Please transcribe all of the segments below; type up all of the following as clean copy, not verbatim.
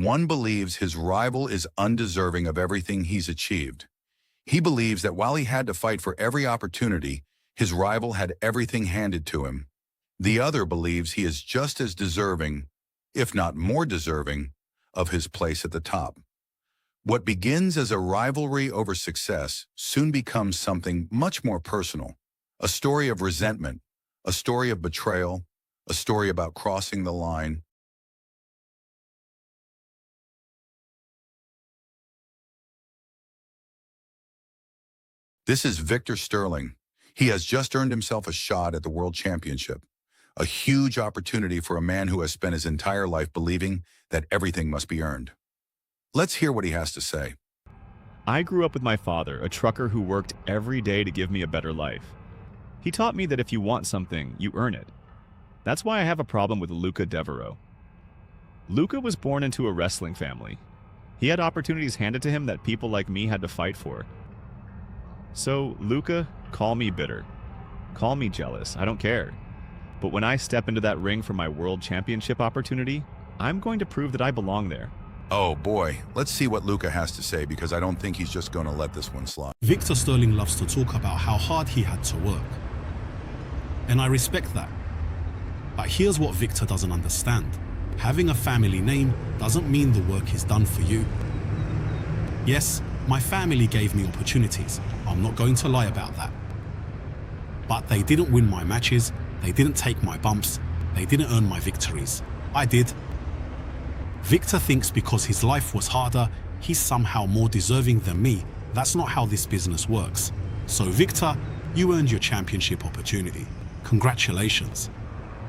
One believes his rival is undeserving of everything he's achieved. He believes that while he had to fight for every opportunity, his rival had everything handed to him. The other believes he is just as deserving, if not more deserving, of his place at the top. What begins as a rivalry over success soon becomes something much more personal. A story of resentment, a story of betrayal, a story about crossing the line. This is Victor Sterling. He has just earned himself a shot at the World Championship, a huge opportunity for a man who has spent his entire life believing that everything must be earned. Let's hear what he has to say. I grew up with my father, a trucker who worked every day to give me a better life. He taught me that if you want something, you earn it. That's why I have a problem with Luca Devereaux. Luca was born into a wrestling family. He had opportunities handed to him that people like me had to fight for. So, Luca, call me bitter. Call me jealous, I don't care. But when I step into that ring for my World Championship opportunity, I'm going to prove that I belong there. Oh boy, let's see what Luca has to say, because I don't think he's just going to let this one slide. Victor Sterling loves to talk about how hard he had to work. And I respect that. But here's what Victor doesn't understand. Having a family name doesn't mean the work is done for you. Yes, my family gave me opportunities. I'm not going to lie about that. But they didn't win my matches, they didn't take my bumps, they didn't earn my victories. I did. Victor thinks because his life was harder, he's somehow more deserving than me. That's not how this business works. So Victor, you earned your championship opportunity. Congratulations.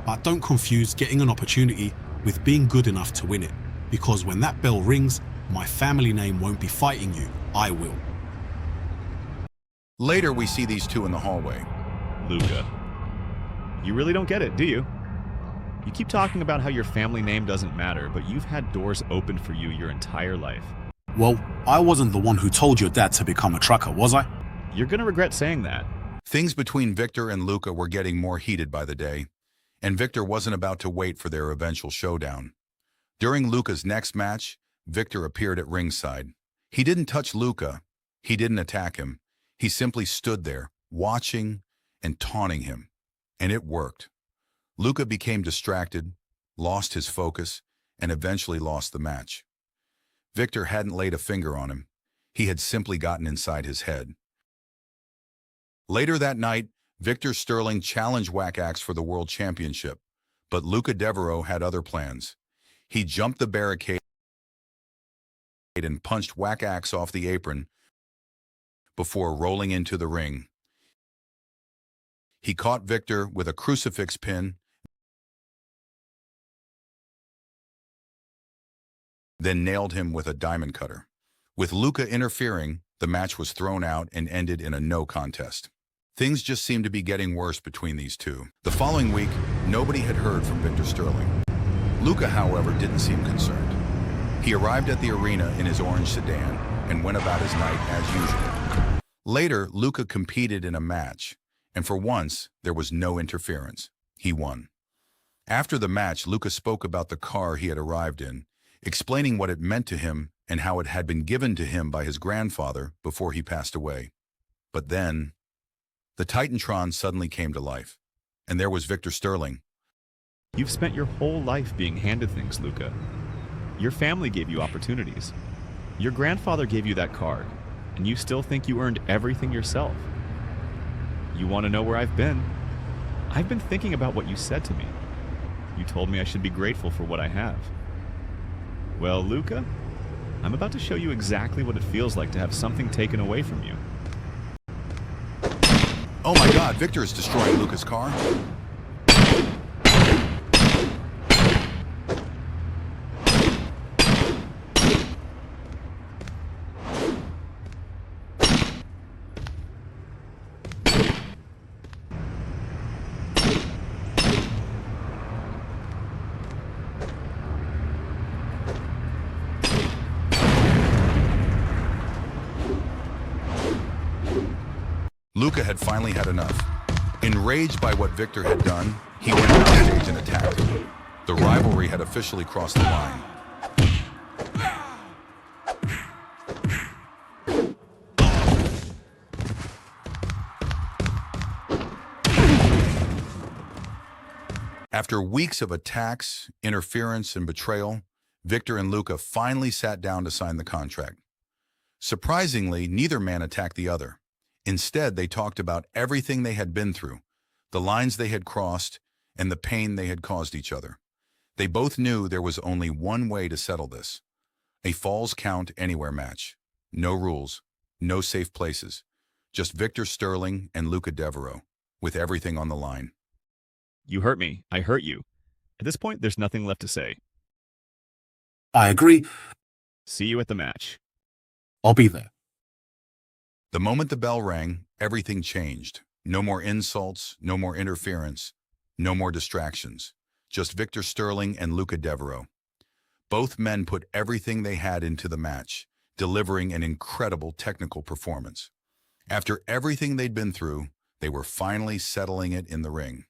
But don't confuse getting an opportunity with being good enough to win it. Because when that bell rings, my family name won't be fighting you, I will. Later, we see these two in the hallway. Luca, you really don't get it, do you? You keep talking about how your family name doesn't matter, but you've had doors opened for you your entire life. Well, I wasn't the one who told your dad to become a trucker, was I? You're gonna regret saying that. Things between Victor and Luca were getting more heated by the day, and Victor wasn't about to wait for their eventual showdown. During Luca's next match, Victor appeared at ringside. He didn't touch Luca. He didn't attack him. He simply stood there, watching and taunting him. And it worked. Luca became distracted, lost his focus, and eventually lost the match. Victor hadn't laid a finger on him. He had simply gotten inside his head. Later that night, Victor Sterling challenged Catrixx for the World Championship, but Luca Devereaux had other plans. He jumped the barricade and punched Catrixx off the apron before rolling into the ring. He caught Victor with a crucifix pin, then nailed him with a diamond cutter. With Luca interfering, the match was thrown out and ended in a no contest. Things just seemed to be getting worse between these two. The following week, nobody had heard from Victor Sterling. Luca, however, didn't seem concerned. He arrived at the arena in his orange sedan and went about his night as usual. Later, Luca competed in a match, and for once, there was no interference. He won. After the match, Luca spoke about the car he had arrived in, explaining what it meant to him and how it had been given to him by his grandfather before he passed away. But then, the Titantron suddenly came to life, and there was Victor Sterling. You've spent your whole life being handed things, Luca. Your family gave you opportunities. Your grandfather gave you that car, and you still think you earned everything yourself. You want to know where I've been? I've been thinking about what you said to me. You told me I should be grateful for what I have. Well, Luca, I'm about to show you exactly what it feels like to have something taken away from you. Oh my God, Victor is destroying Luca's car. Luca had finally had enough. Enraged by what Victor had done, he went onstage and attacked him. The rivalry had officially crossed the line. After weeks of attacks, interference, and betrayal, Victor and Luca finally sat down to sign the contract. Surprisingly, neither man attacked the other. Instead, they talked about everything they had been through, the lines they had crossed, and the pain they had caused each other. They both knew there was only one way to settle this: a Falls Count Anywhere match. No rules, no safe places, just Victor Sterling and Luca Devereaux, with everything on the line. You hurt me. I hurt you. At this point, there's nothing left to say. I agree. See you at the match. I'll be there. The moment the bell rang, everything changed. No more insults, no more interference, no more distractions. Just Victor Sterling and Luca Devereaux. Both men put everything they had into the match, delivering an incredible technical performance. After everything they'd been through, they were finally settling it in the ring.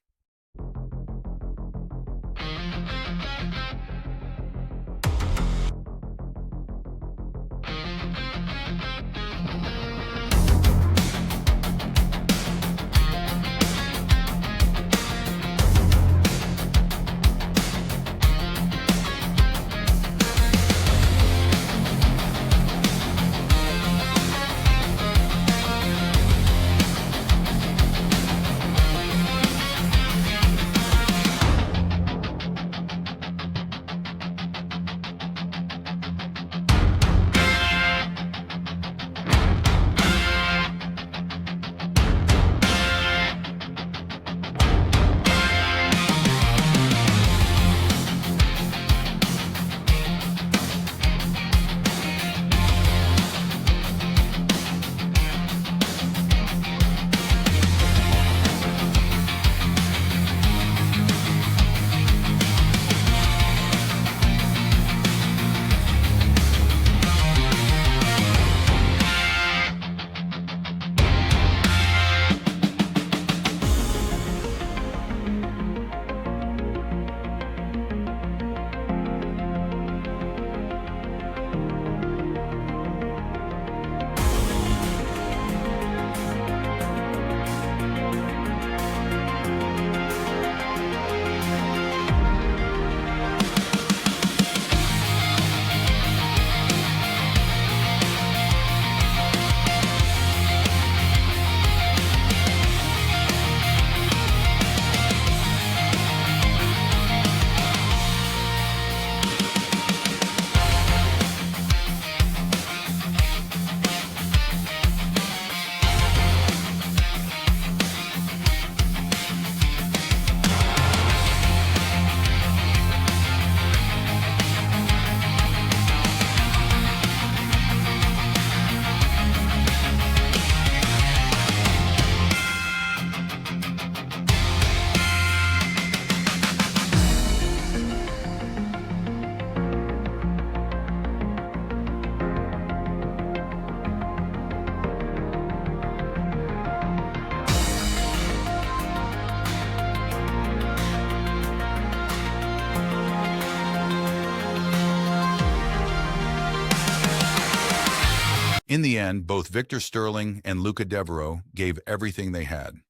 In the end, both Victor Sterling and Luca Devereaux gave everything they had.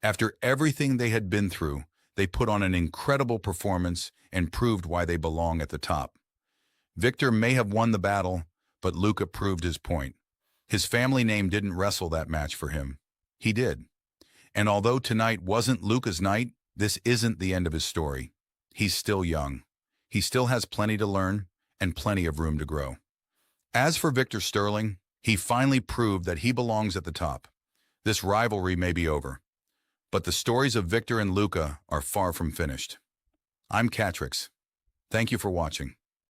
After everything they had been through, they put on an incredible performance and proved why they belong at the top. Victor may have won the battle, but Luca proved his point. His family name didn't wrestle that match for him. He did. And although tonight wasn't Luca's night, this isn't the end of his story. He's still young. He still has plenty to learn and plenty of room to grow. As for Victor Sterling, he finally proved that he belongs at the top. This rivalry may be over, but the stories of Victor and Luca are far from finished. I'm Catrixx. Thank you for watching.